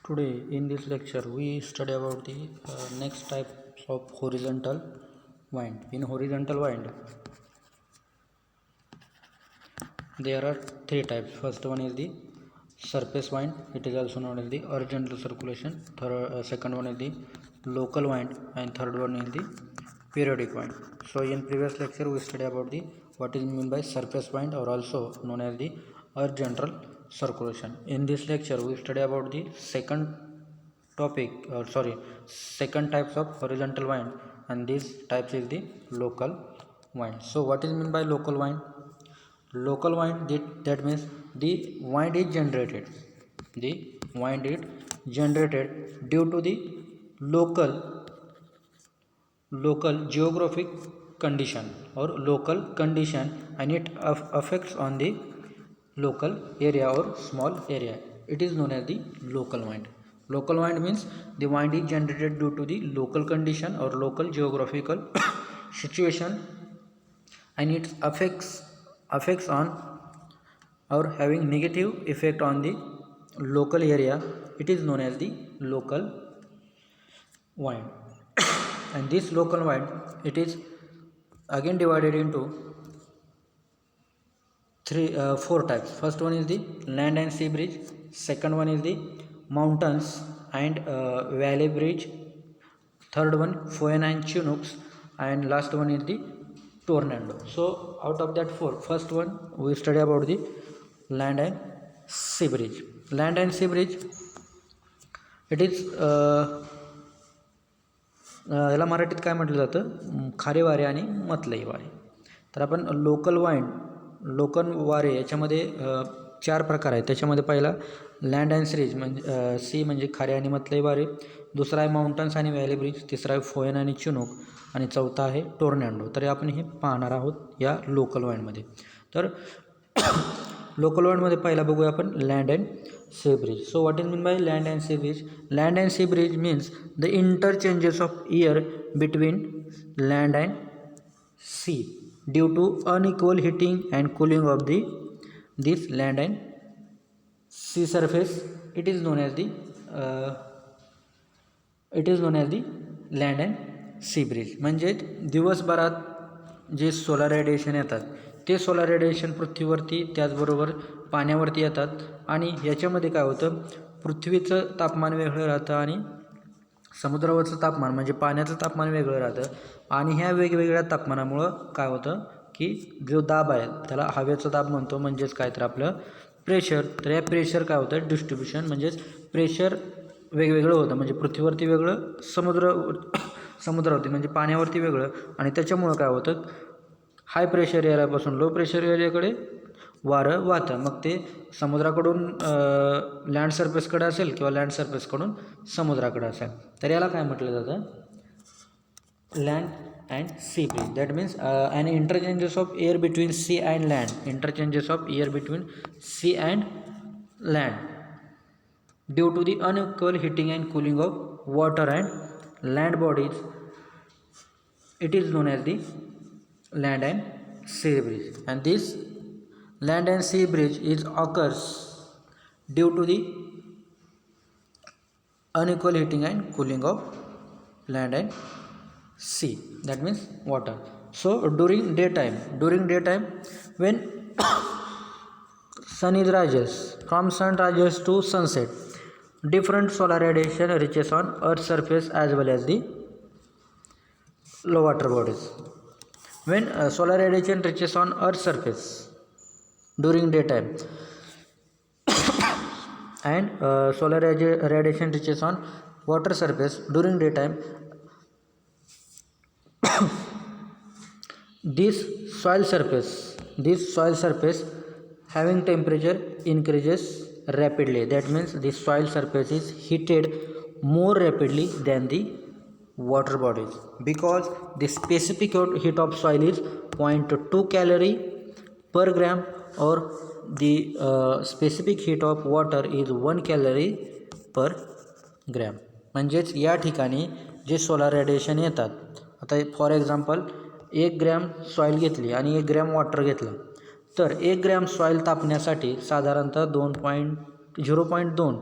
Today in this lecture we study about the next types of horizontal wind. In horizontal wind there are three types. First one is the surface wind, it is also known as the horizontal circulation. Second one is the local wind, and third one is the periodic wind. So in previous lecture we study about the what is meant by surface wind, or also known as the horizontal circulation. In this lecture we study about the second types of horizontal wind, and these types is the local wind. So what is meant by local wind? Local wind, that means the wind is generated due to the local geographic condition or local condition, and it affects on the local area or small area. It is known as the local wind. Local wind means the wind is generated due to the local condition or local geographical situation, and it affects on or having negative effect on the local area. It is known as the local wind. And this local wind, it is again divided into four types. First one is the land and sea bridge. Second one is the mountains and valley bridge. Third one, foehn and chinooks, and last one is the tornado. So out of that four, first one we study about the land and sea bridge. Land and sea bridge, it is याला मराठीत काय म्हटलं जातं, खारे वारे आणि मतलई वारे. तर आपण लोकल वारे याच्यामध्ये चार प्रकार आहेत. त्याच्यामध्ये पहिला लँड अँड सीरीज म्हणजे सी म्हणजे खारे आणि मतलई वारे, दुसरा आहे माउंटन्स आणि व्हॅली ब्रिज, तिसरा आहे फोएन आणि चिनूक, आणि चौथा आहे टोर्नॅडो. तर आपण हे पाहणार आहोत या लोकल वाइंडमध्ये. तर लोकल वाइंडमध्ये पहिला बघूया आपण land and sea breeze. So what is mean by land and sea breeze? Land and sea breeze means the interchanges of air between land and sea due to unequal heating and cooling of this land and sea surface. It is known as the land and sea bridge. म्हणजे दिवसभरात जे solar radiation येतात ते solar radiation पृथ्वीवरती त्याचबरोबर पाण्यावरती येतात, आणि याच्यामध्ये काय होतं, पृथ्वीचं तापमान वेगळं राहतं आणि समुद्रावरचं तापमान म्हणजे पाण्याचं तापमान वेगळं राहतं. आणि ह्या वेगवेगळ्या तापमानामुळं काय होतं की जो दाब आहे त्याला हवेचा दाब म्हणतो, म्हणजेच काय तर आपलं प्रेशर. तर या प्रेशर काय होतं, डिस्ट्रीब्युशन म्हणजेच प्रेशर वेगवेगळं होतं. म्हणजे पृथ्वीवरती वेगळं, समुद्रावरती म्हणजे पाण्यावरती वेगळं, आणि त्याच्यामुळं काय होतं, हाय प्रेशर एरियापासून लो प्रेशर एरियाकडे वारं वाहतं. मग ते समुद्राकडून लँड सरफेसकडे असेल किंवा लँड सरफेसकडून समुद्राकडे असेल. तर याला काय म्हटलं जातं, land and sea breeze. That means an interchanges of air between sea and land. Interchanges of air between sea and land due to the unequal heating and cooling of water and land bodies. It is known as the land and sea bridge. And this land and sea bridge occurs due to the unequal heating and cooling of land and sea, that means water. So during daytime when sun rises to sunset, different solar radiation reaches on earth's surface as well as the low water bodies. When solar radiation reaches on earth's surface during daytime and solar radiation reaches on water surface during daytime, this soil surface having temperature increases rapidly. That means the soil surface is heated more rapidly than the water bodies, because the specific heat of soil is 0.2 calorie per gram, or the specific heat of water is 1 calorie per gram. म्हणजेच या ठिकाणी जे solar radiation येतात, आता for example 1 gram soil घेतली आणि 1 gram water घेतलं, तर 1 ग्रॅम सॉईल तापण्यासाठी साधारणतः 0.2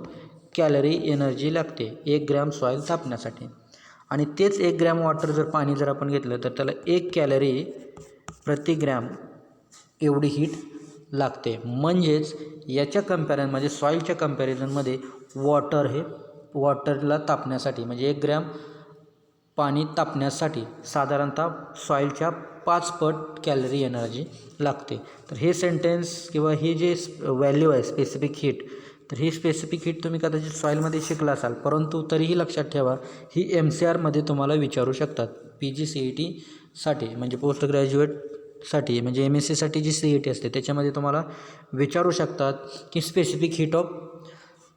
कॅलरी एनर्जी लागते 1 ग्रॅम सॉईल तापण्यासाठी. आणि तेच 1 ग्रॅम वॉटर जर पाणी जर आपण घेतलं तर त्याला 1 कॅलरी प्रति ग्रॅम एवढी हीट लागते. म्हणजेच याच्या कंपॅरिझनमध्ये सॉईलच्या कंपॅरिझनमध्ये वॉटरला तापण्यासाठी म्हणजे 1 ग्रॅम पाणी तापण्यासाठी साधारणतः सॉईलच्या 5 पट कॅलरी एनर्जी लागते. तर हे सेंटेन्स किंवा हे जे व्हॅल्यू आहे स्पेसिफिक हीट, तर ही स्पेसिफिक हीट तुम्ही कदाचित सॉईलमध्ये शिकला असाल, परंतु तरीही लक्षात ठेवा ही MCRमध्ये तुम्हाला विचारू शकतात. PGCET म्हणजे पोस्ट ग्रॅज्युएटसाठी म्हणजे MSCसाठी जी CET असते त्याच्यामध्ये तुम्हाला विचारू शकतात की स्पेसिफिक हीट ऑफ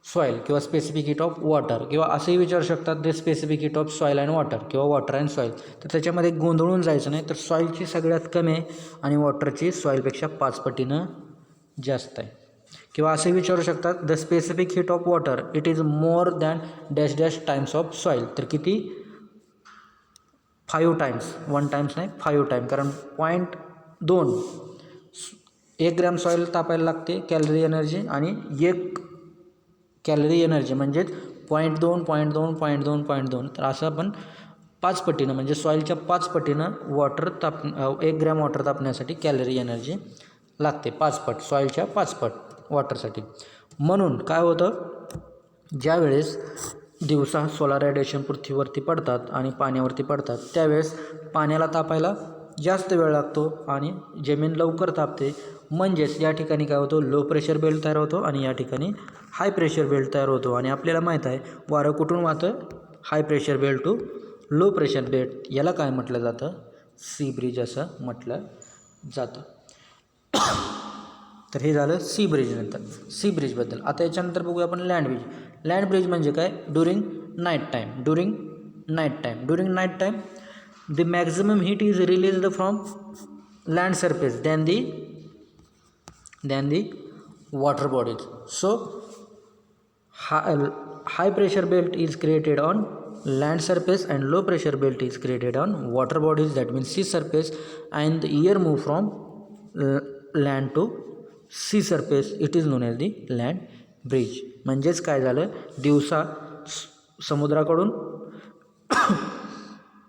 सॉईल किंवा स्पेसिफिक हीट ऑफ वॉटर, किंवा असंही विचारू शकतात the specific heat of soil and water किंवा वॉटर अँड सॉईल. तर त्याच्यामध्ये गोंधळून जायचं नाही. तर सॉईलची सगळ्यात कमी आहे आणि वॉटरची सॉईलपेक्षा 5 पटीनं जास्त आहे. किंवा असंही विचारू शकतात the specific heat of water it is more than dash dash times of soil. तर किती? 5 टाइम्स, 1 टाइम्स नाही 5 टाइम. कारण 0.2 1 ग्रॅम सॉईल तापायला लागते कॅलरी एनर्जी, आणि 1 कॅलरी एनर्जी म्हणजेच 0.2 तर असं आपण 5 पटीनं म्हणजे सॉईलच्या 5 पटीनं 1 ग्रॅम वॉटर तापण्यासाठी कॅलरी एनर्जी लागते 5 पट, सॉईलच्या 5 पट वॉटरसाठी. म्हणून काय होतं, ज्यावेळेस दिवसा सोलार रेडिएशन पृथ्वीवरती पडतात आणि पाण्यावरती पडतात त्यावेळेस पाण्याला तापायला जास्त वेळ लागतो आणि जमीन लवकर तापते. म्हणजेच या ठिकाणी काय होतं, लो प्रेशर बेल्ट तयार होतो आणि या ठिकाणी हाय प्रेशर बेल्ट तयार होतो. आणि आपल्याला माहीत आहे वारं कुठून वाहतं, high pressure belt to low pressure belt. याला काय म्हटलं जातं, सी ब्रिज असं म्हटलं जातं. तर हे झालं सी ब्रिजनंतर, सी ब्रिजबद्दल. आता याच्यानंतर बघूया आपण लँड ब्रिज. लँड ब्रिज म्हणजे काय, during night time the maximum heat is released from land surface than the water bodies. So high pressure belt is created on land surface and low pressure belt is created on water bodies, that means sea surface, and the air move from land to sea surface, it is known as the land bridge. म्हणजेच काय झालं, दिवसा समुद्राकडून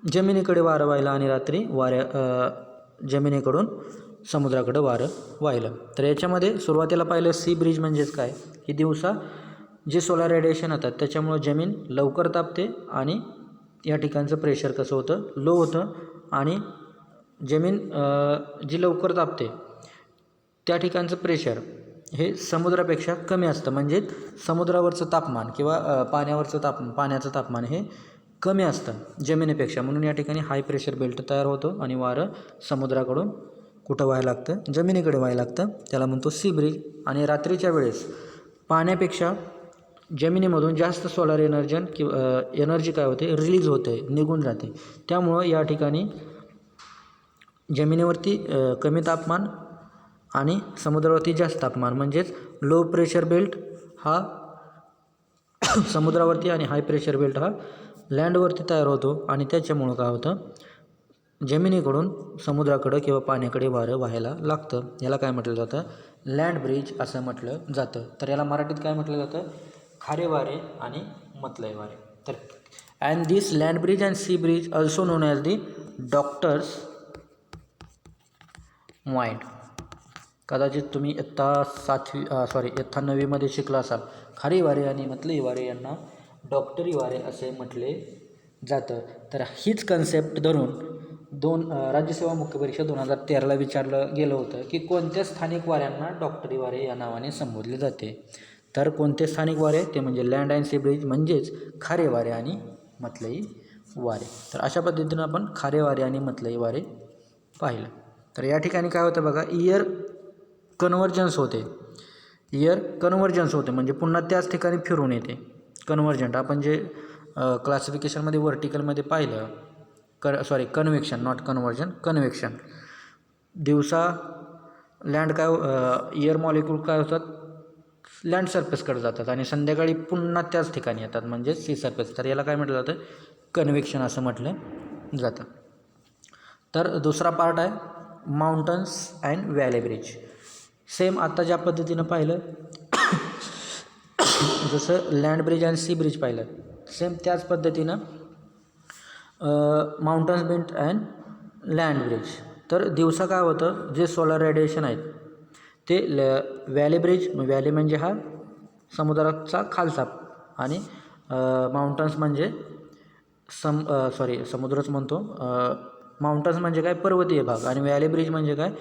जमिनीकडे वारं व्हायला आणि रात्री जमिनीकडून समुद्राकडे वारं व्हायला. तर याच्यामध्ये सुरुवातीला पाहिलं सी ब्रिज म्हणजेच काय, ही दिवसा जे सोलार रेडिएशन येतात त्याच्यामुळं जमीन लवकर तापते आणि या ठिकाणचं प्रेशर कसं होतं, लो होतं, आणि जमीन जी लवकर तापते त्या ठिकाणचं प्रेशर हे समुद्रापेक्षा कमी असतं. म्हणजे समुद्रावरचं तापमान किंवा पाण्याचं तापमान हे कमी असतं जमिनीपेक्षा. म्हणून या ठिकाणी हाय प्रेशर बेल्ट तयार होतो आणि वारं समुद्राकडून कुठं व्हायला लागतं, जमिनीकडे व्हायला लागतं. त्याला म्हणतो सी ब्रिज. आणि रात्रीच्या वेळेस पाण्यापेक्षा जमिनीमधून जास्त सोलार एनर्जी काय होते, रिलीज होते, निघून जाते. त्यामुळं या ठिकाणी जमिनीवरती कमी तापमान आणि समुद्रावरती जास्त तापमान, म्हणजेच लो प्रेशर बेल्ट हा समुद्रावरती आणि हाय प्रेशर बेल्ट हा लँडवरती तयार होतो. आणि त्याच्यामुळं काय होतं, जमिनीकडून समुद्राकडं किंवा पाण्याकडे वारं व्हायला लागतं. याला काय म्हटलं जातं, लँड ब्रिज असं म्हटलं जातं. तर याला मराठीत काय म्हटलं जातं, खारे वारे आणि मतलई वारे. तर and this land breeze and sea breeze also known as the doctors mind. कदाचित तुम्ही इयत्ता 9वीमध्ये शिकला असाल. खारी वारे आणि मतलई वारे यांना डॉक्टरी वारे असे म्हटले जातं. तर हीच कन्सेप्ट धरून राज्यसेवा मुख्य परीक्षा 2013ला विचारलं गेलं होतं की कोणत्या स्थानिक वाऱ्यांना डॉक्टरी वारे या नावाने संबोधले जाते. तर कोणते स्थानिक वारे, ते म्हणजे लँड अँड सी ब्रिज म्हणजेच खारे वारे आणि मतलई वारे. तर अशा पद्धतीनं आपण खारे वारे आणि मतलई वारे पाहिलं. तर या ठिकाणी काय होतं बघा, इयर कन्व्हर्जन्स होते म्हणजे पुन्हा त्याच ठिकाणी फिरून येते. कन्व्हर्जंट आपण जे क्लासिफिकेशनमध्ये व्हर्टिकलमध्ये पाहिलं, कन्व्हेक्शन नॉट कन्व्हर्जन, कन्व्हेक्शन. दिवसा लँड एअर मॉलिक्यूल काय होतात, लँड सरफेसकडे जातात आणि संध्याकाळी पुन्हा त्याच ठिकाणी येतात म्हणजे सी सरफेस. तर याला काय म्हटलं जातं, कन्व्हेक्शन असं म्हटलं जातं. तर दुसरा पार्ट आहे mountains and valley bridge. Same आता ज्या पद्धतीनं पाहिलं जसं लँड ब्रिज आणि सी ब्रिज पाहिलं, सेम त्याच पद्धतीनं mountains bridge and land bridge. तर दिवसा काय होतं, जे सोलर रेडिएशन आहेत ते व्हॅली ब्रिज, व्हॅली म्हणजे हा समुद्राचा खालचा, आणि माउंटन्स म्हणजे समुद्रच म्हणतो, माउंटन्स म्हणजे काय, पर्वतीय भाग, आणि व्हॅली ब्रिज म्हणजे काय,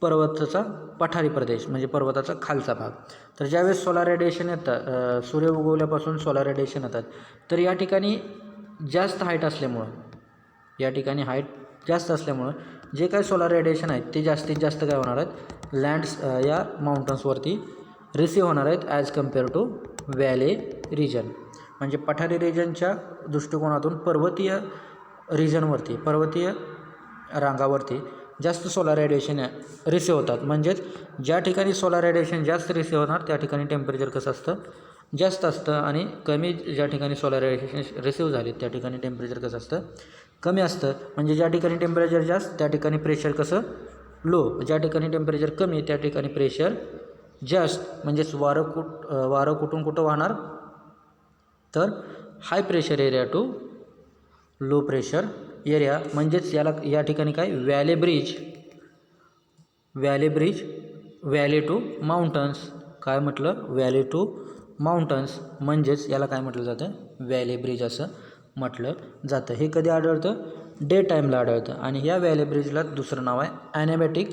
पर्वताचा पठारी प्रदेश म्हणजे पर्वताचा खालचा भाग. तर ज्यावेळेस सोलार रेडिएशन येतं, सूर्य उगवल्यापासून सोलार रेडिएशन येतात, तर या ठिकाणी जास्त हाईट असल्यामुळं, या ठिकाणी हाईट जास्त असल्यामुळं जे काय सोलार रेडिएशन आहेत ते जास्तीत जास्त काय होणार आहेत, लँड्स या माउंटन्सवरती रिसीव्ह होणार आहेत as compare to valley region. म्हणजे पठारी रिजनच्या दृष्टिकोनातून पर्वतीय रिजनवरती, पर्वतीय रांगावरती जास्त सोलार रेडिएशन रिसीव्ह होतात. म्हणजेच ज्या ठिकाणी सोलार रेडिएशन जास्त रिसीव्ह होणार त्या ठिकाणी टेम्परेचर कसं असतं, जास्त असतं, आणि कमी ज्या ठिकाणी सोलार रेडिएशन रिसीव्ह झाले त्या ठिकाणी टेम्परेचर कसं असतं, कमी असतं. म्हणजे ज्या ठिकाणी टेम्परेचर जास्त त्या ठिकाणी प्रेशर कसं, लो. ज्या ठिकाणी टेम्परेचर कमी त्या ठिकाणी प्रेशर जास्त. म्हणजेच वारं कुठून कुठं वाहणार, तर high pressure area to low pressure area. म्हणजेच या ठिकाणी काय, valley breeze, valley to mountains. काय म्हटलं, व्हॅली टू माउंटन्स, म्हणजेच याला काय म्हटलं जातं, व्हॅली ब्रिज असं म्हटलं जातं. हे कधी आढळतं, डे टाईमला आढळतं. आणि या व्हॅली ब्रिजला दुसरं नाव आहे ॲनेबॅटिक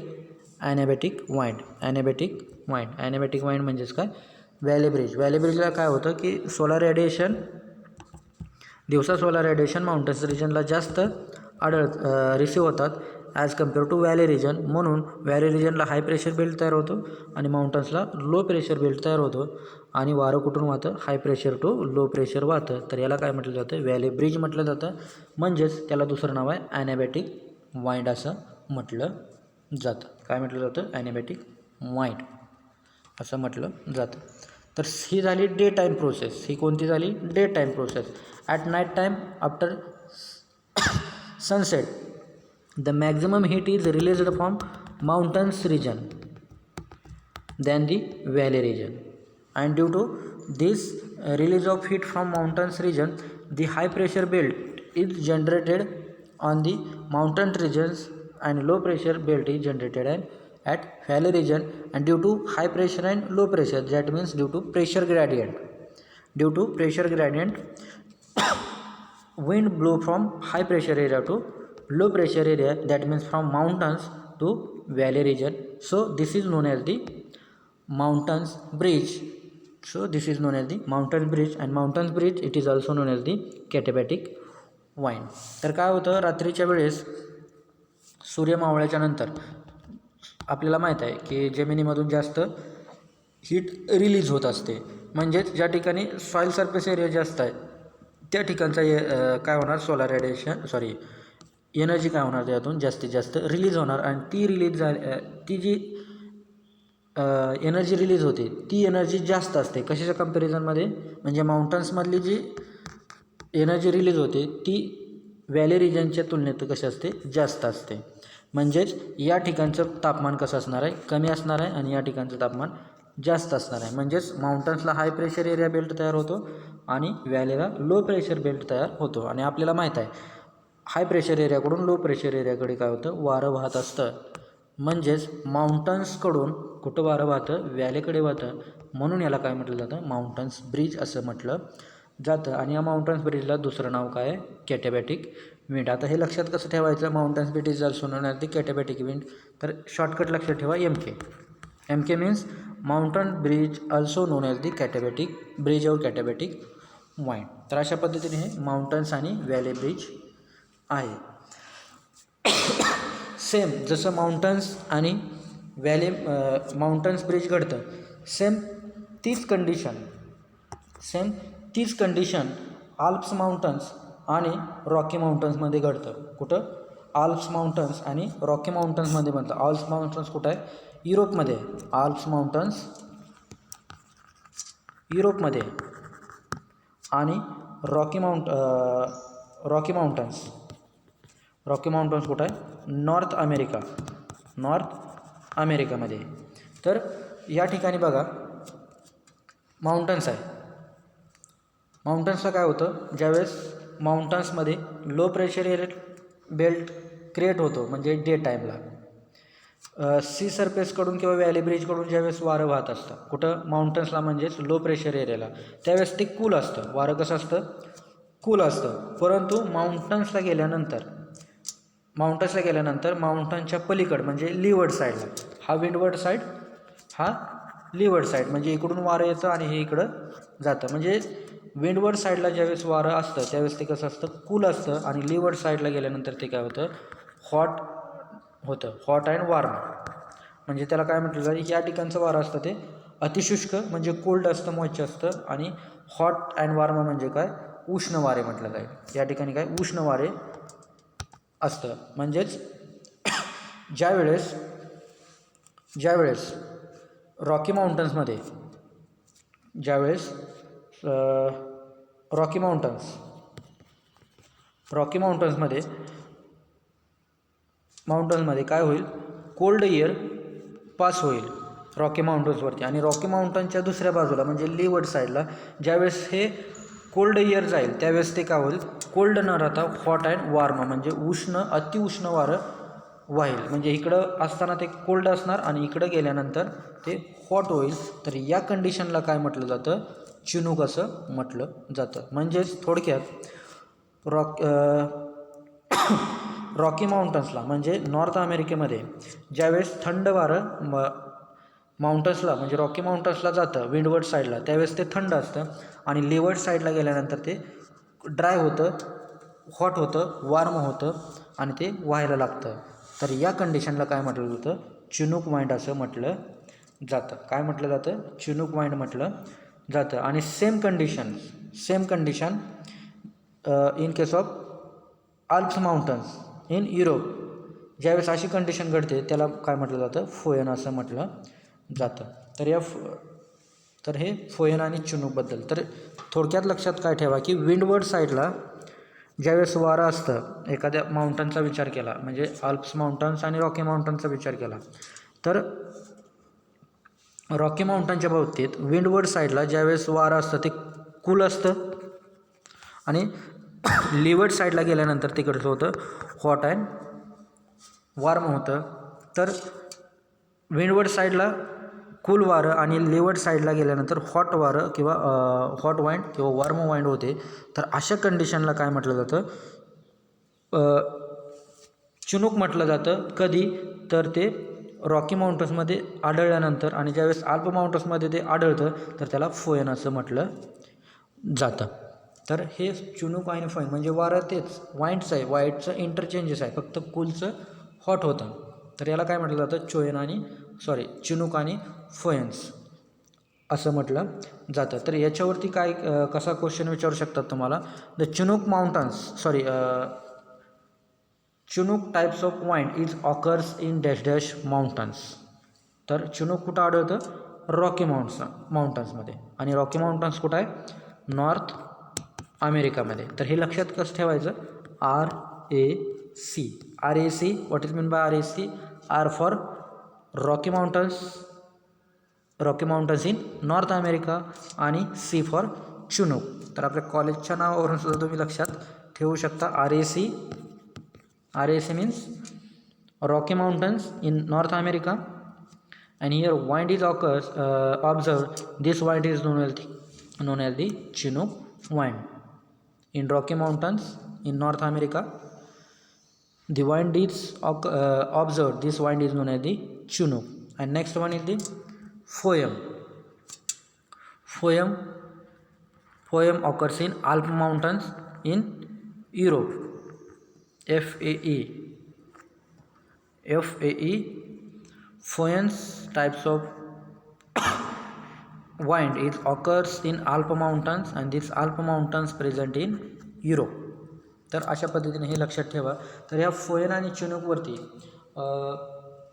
वाइंड. ॲनेबॅटिक वाइंड म्हणजेच काय, व्हॅली ब्रिज. व्हॅली ब्रिजला काय होतं की सोलार रेडिएशन, दिवसा सोलार रेडिएशन माउंटन्स रिजनला जास्त रिसीव्ह होतात as compare to valley region. म्हणून व्हॅली रिजनला हाय प्रेशर बेल्ट तयार होतो आणि माउंटन्सला लो प्रेशर बेल्ट तयार होतो, आणि वारं कुठून वाहतं, high pressure to low pressure वाहतं. तर याला काय म्हटलं जातं, व्हॅली ब्रिज म्हटलं जातं. म्हणजेच त्याला दुसरं नाव आहे ॲनेबॅटिक वाइंड असं म्हटलं जातं. काय म्हटलं जातं, ॲनेबॅटिक वाइंड असं म्हटलं जातं. तर ही झाली डे टाईम प्रोसेस. ही कोणती झाली, day time process. At night time after sunset the maximum heat is released from mountains region than the valley region, and due to this release of heat from mountains region, the high pressure belt is generated on the mountain regions and low pressure belt is generated at valley region. And due to high pressure and low pressure, that means due to pressure gradient wind blow from high pressure area to low pressure area, that means from mountains to valley region. So this is known as the mountains bridge. And mountains bridge, it is also known as the katabatic wind. तर काय होतं, रात्रीच्या वेळेस सूर्य मावळ्याच्या नंतर आपल्याला माहीत आहे की जमिनीमधून जास्त हीट रिलीज होत असते. म्हणजेच ज्या ठिकाणी सॉईल सरफेस एरिया जास्त आहे त्या ठिकाणचा काय होणार, सोलार रेडिएशन एनर्जी काय होणार, त्यातून जास्तीत जास्त रिलीज होणार. आणि ती जी एनर्जी रिलीज होते ती एनर्जी जास्त असते. कशाच्या कंपॅरिझनमध्ये, म्हणजे माउंटन्समधली जी एनर्जी रिलीज होते ती व्हॅली रिजनच्या तुलनेत कशी असते, जास्त असते. म्हणजेच या ठिकाणचं तापमान कसं असणार आहे, कमी असणार आहे, आणि या ठिकाणचं तापमान जास्त असणार आहे. म्हणजेच माउंटन्सला हाय प्रेशर एरिया बेल्ट तयार होतो आणि व्हॅलीला लो प्रेशर बेल्ट तयार होतो. आणि आपल्याला माहीत आहे हाय प्रेशर एरियाकडून लो प्रेशर एरियाकडे काय होतं, वारं वाहत असतं. म्हणजेच माउंटन्सकडून कुठं वारं वाहतं, व्हॅलीकडे वाहतं. म्हणून याला काय म्हटलं जातं, माउंटन्स ब्रिज असं म्हटलं जातं. आणि या माउंटन्स ब्रिजला दुसरं नाव काय आहे, कॅटाबॅटिक विंड. आता हे लक्षात कसं ठेवायचं, mountains breeze is also known as the katabatic wind. तर शॉर्टकट लक्षात ठेवा, MK means mountain breeze also known as the katabatic breeze और कॅटाबॅटिक वाइंड. तर अशा पद्धतीने हे माउंटन्स आणि व्हॅली ब्रिज आहे. सेम जसं माउंटन्स आणि माउंटन्स ब्रिज घडतं, सेम तीच कंडिशन आल्प्स माउंटन्स आणि रॉकी माउंटन्समध्ये घडतं. कुठं, आल्प्स माउंटन्स आणि रॉकी माउंटन्समध्ये बनतं. आल्प्स माउंटन्स कुठं आहे, युरोपमध्ये. आल्प्स माउंटन्स युरोपमध्ये, आणि रॉकी माउंटन्स कुठं आहे, नॉर्थ अमेरिकामध्ये. तर या ठिकाणी बघा माउंटन्स आहे, माउंटन्सला काय होतं, ज्यावेळेस माउंटन्समध्ये low pressure air belt create होतो म्हणजे डे टाईमला, सी सरफेसकडून किंवा व्हॅली ब्रिजकडून ज्यावेळेस वारं वाहत असतं कुठं माउंटन्सला म्हणजेच लो प्रेशर एरियाला, त्यावेळेस ते कूल असतं, वारं कसं असतं, कूल असतं. परंतु माउंटन्सला गेल्यानंतर माउंटनच्या पलीकड म्हणजे लीवर्ड साईडला, हा विंडवर्ड साईड, हा लीवर्ड साईड, म्हणजे इकडून वारं येतं आणि हे इकडं जातं. म्हणजे विंडवर्ड साईडला ज्यावेळेस वारं असतं त्यावेळेस ते कसं असतं, कूल असतं, आणि लीवर्ड साईडला गेल्यानंतर ते काय होतं, हॉट होतं, हॉट अँड वार्म. म्हणजे त्याला काय म्हटलं जाईल, या ठिकाणचं वारं असतं ते अतिशुष्क म्हणजे कोल्ड असतं, मॉइश्चर असतं, आणि हॉट अँड वार्म म्हणजे काय, उष्ण वारे म्हटलं जाईल. या ठिकाणी काय उष्ण वारे असतं. म्हणजेच ज्यावेळेस रॉकी माउंटन्समध्ये माउंटन्समध्ये काय होईल, कोल्ड एअर पास होईल रॉकी माउंटन्सवरती, आणि रॉकी माउंटनच्या दुसऱ्या बाजूला म्हणजे लीवर्ड साईडला ज्यावेळेस हे कोल्ड एअर जाईल त्यावेळेस ते काय होईल, कोल्ड न राहता हॉट अँड वार्म म्हणजे अतिउष्ण वारं वाहील. म्हणजे इकडं असताना ते कोल्ड असणार आणि इकडं गेल्यानंतर ते हॉट होईल. तर या कंडिशनला काय म्हटलं जातं, चिनूक असं म्हटलं जातं. म्हणजेच थोडक्यात रॉकी माउंटन्सला म्हणजे नॉर्थ अमेरिकेमध्ये ज्यावेळेस थंड वारं माउंटन्सला म्हणजे रॉकी माउंटन्सला जातं विंडवर्ड साईडला, त्यावेळेस ते थंड असतं, आणि लीवर्ड साईडला गेल्यानंतर ते ड्राय होतं, हॉट होतं, वार्म होतं, आणि ते व्हायला लागतं. तर या कंडिशनला काय म्हटलं जातं, चिनूक वाइंड असं म्हटलं जातं. काय म्हटलं जातं, चिनूक वाइंड म्हटलं जातं. आणि same condition in case of Alps mountains in Europe, ज्यावेळेस अशी कंडिशन घडते त्याला काय म्हटलं जातं, फोयन असं म्हटलं जातं. तर हे फोयन आणि चिनूकबद्दल. तर थोडक्यात लक्षात काय ठेवा की विंडवर्ड साईडला ज्यावेळेस वारं असतं, एखाद्या माउंटनचा विचार केला म्हणजे आल्प्स माउंटन्स आणि रॉकी माउंटनचा विचार केला, तर रॉकी माउंटनच्या बाबतीत विंडवर्ड साईडला ज्यावेळेस वारं असतं ते कूल असतं, आणि लीवर्ड साईडला गेल्यानंतर तिकडचं होतं हॉट अँड वार्म होतं. तर विंडवर्ड साईडला कूल वारं आणि लीवर्ड साईडला गेल्यानंतर हॉट वारं किंवा हॉट वाइंड किंवा वार्म वाइंड होते. तर अशा कंडिशनला काय म्हटलं जातं, चिनूक म्हटलं जातं. कधी तर ते रॉकी माउंटन्समध्ये आढळल्यानंतर, आणि ज्यावेळेस आल्प माउंटन्समध्ये ते आढळतं तर त्याला फोयन असं म्हटलं जातं. तर हे चिनूक आणि फोयन म्हणजे वारं तेच वाइंडचं आहे, वाईटचं इंटरचेंजेस आहे, फक्त कूलचं हॉट होतं. तर याला काय म्हटलं जातं, चिनूक आणि फोयन्स असं म्हटलं जातं. तर याच्यावरती काय कसा क्वेश्चन विचारू शकतात तुम्हाला, the Chinook types of wind is occurs in dash dash mountains. तर चिनूक कुठं आढळतं, रॉकी माउंटन्समध्ये, आणि रॉकी माउंटन्स कुठं आहे, नॉर्थ अमेरिकामध्ये. तर हे लक्षात कसं ठेवायचं, RAC. What is mean by RAC, R for Rocky Mountains in North America, आणि C फॉर चिनूक. तर आपल्या कॉलेजच्या नावावरून सुद्धा तुम्ही लक्षात ठेवू शकता. RAC means Rocky Mountains in North America, and here wind is occurs observed. This wind is known as the Chinook wind. In Rocky Mountains in North America, the wind is observed. This wind is known as the Chinook. And next one is the Foehn. Foehn occurs in Alp Mountains in Europe. FAE. Foehn's types of wind it occurs in Alp Mountains, and these Alp Mountains present in Europe. तर अशा पद्धतीने हे लक्षात ठेवा. तर ह्या फोयन आणि चिनूकवरती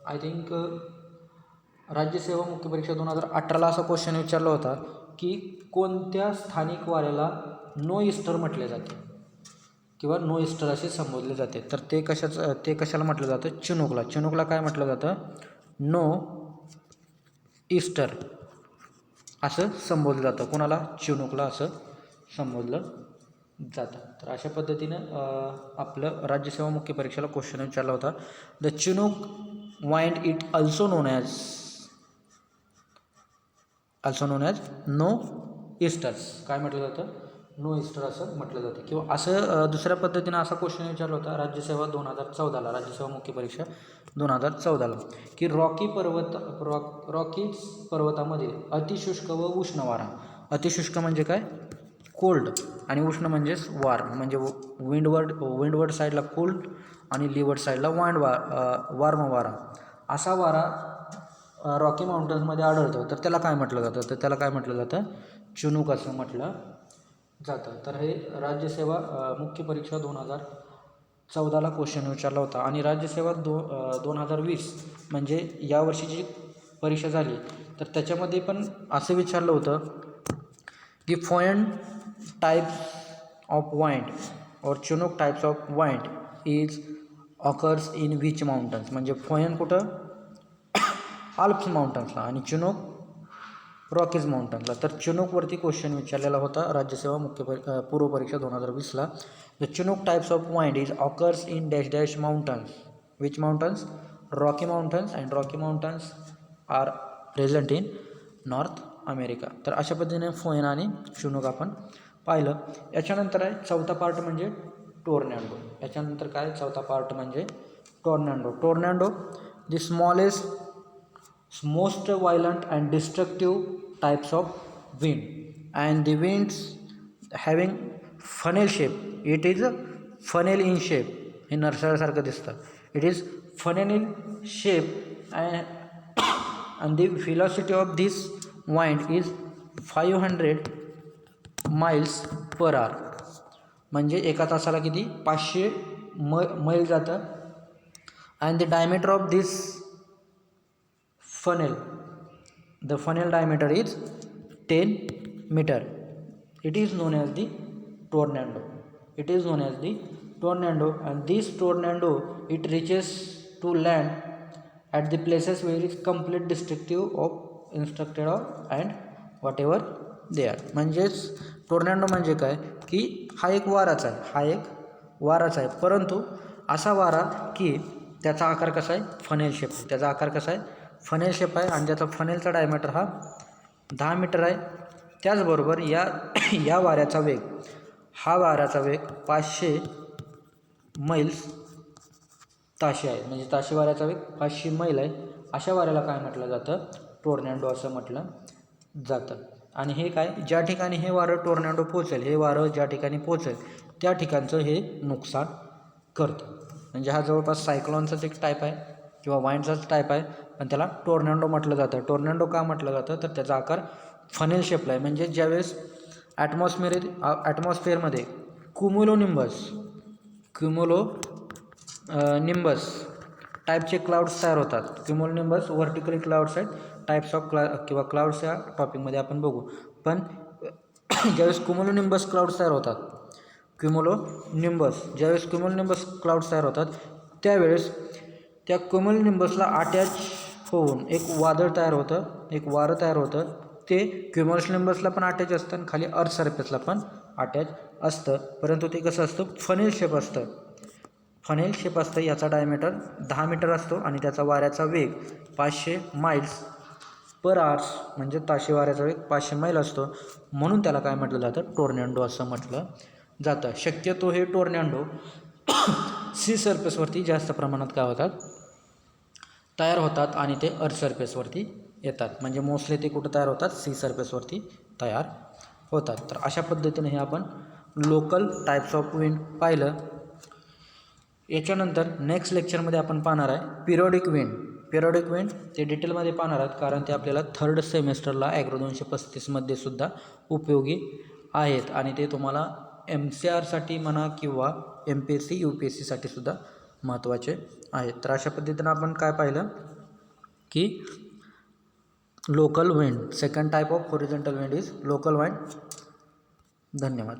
I think राज्यसेवा मुख्य परीक्षा 2018ला असा क्वेश्चन विचारला होता की कोणत्या स्थानिक वाऱ्याला नो ईस्टर म्हटले जाते किंवा नो ईस्टर असे संबोधले जाते. तर ते कशाला म्हटलं जातं, चिनूकला काय म्हटलं जातं, नो ईस्टर असं संबोधलं जातं. कोणाला, चिनूकला असं संबोधलं जातं. तर अशा पद्धतीनं आपलं राज्यसेवा मुख्य परीक्षेला क्वेश्चन विचारला होता. The chinook wind it also known as no easters. काय म्हटलं जातं? नो ईस्टर असं म्हटलं जातं. किंवा असं दुसऱ्या पद्धतीनं असा क्वेश्चन विचारला होता राज्यसेवा 2014ला, राज्यसेवा मुख्य परीक्षा 2014ला, की रॉकीज पर्वतामध्ये अतिशुष्क व उष्ण वारा. अतिशुष्क म्हणजे काय? कोल्ड, आणि उष्ण म्हणजेच वार्म, म्हणजे विंडवर्ड साईडला कोल्ड आणि लीवर्ड साईडला वार्म वारा. असा वारा रॉकी माउंटन्समध्ये आढळतो. तर त्याला काय म्हटलं जातं? तर त्याला काय म्हटलं जातं? चिनूक असं म्हटलं जातं. तर हे राज्यसेवा मुख्य परीक्षा 2014ला क्वेश्चन विचारला होता. आणि राज्यसेवा 2020 म्हणजे यावर्षीची परीक्षा झाली, तर त्याच्यामध्ये पण असं विचारलं होतं की फॉयन टाइप्स ऑफ वाइंड और Chinook types of wind is occurs in which mountains. म्हणजे फॉयन कुठं? आल्प्स माउंटन्सला, आणि चिनूक रॉकीज माउंटन्सला. तर चिनूकवरती क्वेश्चन विचारलेला होता राज्यसेवा मुख्य पूर्व परीक्षा 2020ला. The Chinook types of wind is occurs in dash dash mountains. Which mountains? Rocky mountains, and Rocky mountains are present in North America. तर अशा पद्धतीने फोयन आणि चिनूक आपण पाहिलं. याच्यानंतर आहे चौथा पार्ट म्हणजे टोर्नॅडो. याच्यानंतर काय? चौथा पार्ट म्हणजे tornado the smallest most violent and destructive types of wind, and the winds having funnel shape. It is a funnel in shape. हे नरसाळ्यासारखं दिसतं. It is funnel in shape, and the velocity of this wind is 500 miles per hour. म्हणजे एका तासाला किती? 500 मैल जातं. and the diameter of this funnel, the funnel diameter is 10 meter. It is known as the tornado. And this tornado, it reaches to land at the places where it is complete destructive of instructed of and whatever they are. म्हणजेच टोर्नॅडो म्हणजे काय? की हा एक वाराच आहे, परंतु असा वारा की त्याचा आकार कसा आहे? Funnel shape. त्याचा आकार कसा आहे? फनेल शेप आहे, आणि त्याचा फनेलचा डायमीटर हा 10 मीटर आहे. त्याचबरोबर या वाऱ्याचा वेग 500 मैल्स ताशी आहे. म्हणजे ताशी वाऱ्याचा वेग 500 मैल आहे. अशा वाऱ्याला काय म्हटलं जातं? टोर्नॅडो असं म्हटलं जातं. आणि हे काय? ज्या ठिकाणी हे वारं टोर्नॅडो पोचेल, हे वारं ज्या ठिकाणी पोचेल त्या ठिकाणचं हे नुकसान करतं. म्हणजे हा जवळपास सायक्लॉनचाच एक टाईप आहे किंवा वाइंडचाच टाईप आहे, पण त्याला टोर्नॅडो म्हटलं जातं. टोर्नॅडो का म्हटलं जातं? तर त्याचा आकार फनेल शेपला आहे. म्हणजे ज्यावेळेस ॲटमॉस्फिअरमध्ये क्युमुलोनिंबस टाईपचे क्लाउड्स तयार होतात. क्युमुलोनिंबस व्हर्टिकली क्लाउड्स आहेत. टाईप्स ऑफ किंवा क्लाउड्स या टॉपिकमध्ये आपण बघू. पण ज्यावेळेस क्युमुलोनिंबस क्लाउड्स तयार होतात, ज्यावेळेस क्युमुलोनिंबस क्लाउड्स तयार होतात, त्यावेळेस त्या क्युमुलोनिंबसला अटॅच होऊन एक वादळ तयार होतं, एक वारं तयार होतं. ते क्युमुलोनिंबसला पण अटॅच असतं आणि खाली अर्थ सरफेसला पण अटॅच असतं. परंतु ते कसं असतं? फनेल शेप असतं. याचा डायमीटर 10 मीटर असतो, आणि त्याचा वाऱ्याचा वेग 500 माइल्स पर आवर्स, म्हणजे ताशी वाऱ्याचा वेग 500 मैल असतो. म्हणून त्याला काय म्हटलं जातं? टोर्नॅडो असं म्हटलं जातं. शक्यतो हे टोर्नॅडो सी सरफेसवरती जास्त प्रमाणात काय होतात? तयार होतात, आणि ते अर्थ सरफेसवरती येतात. म्हणजे मोस्टली ते कुठं तयार होतात? सी सरफेसवरती तयार होतात. तर अशा पद्धतीने हे आपण लोकल टाईप्स ऑफ विंड पाहिलं. याच्यानंतर नेक्स्ट लेक्चरमध्ये आपण पाहणार आहे पिरियॉडिक विंड. ते डिटेलमध्ये पाहणार आहात, कारण ते आपल्याला 3rd सेमेस्टरला ॲग्रो 235मध्ये सुद्धा उपयोगी आहेत, आणि ते तुम्हाला MCRसाठी म्हणा किंवा MPSC UPSCसाठी सुद्धा महत्त्वाचे आहेत. तर अशा पद्धतीनं आपण काय पाहिलं की local wind, second type of horizontal wind is local wind. धन्यवाद.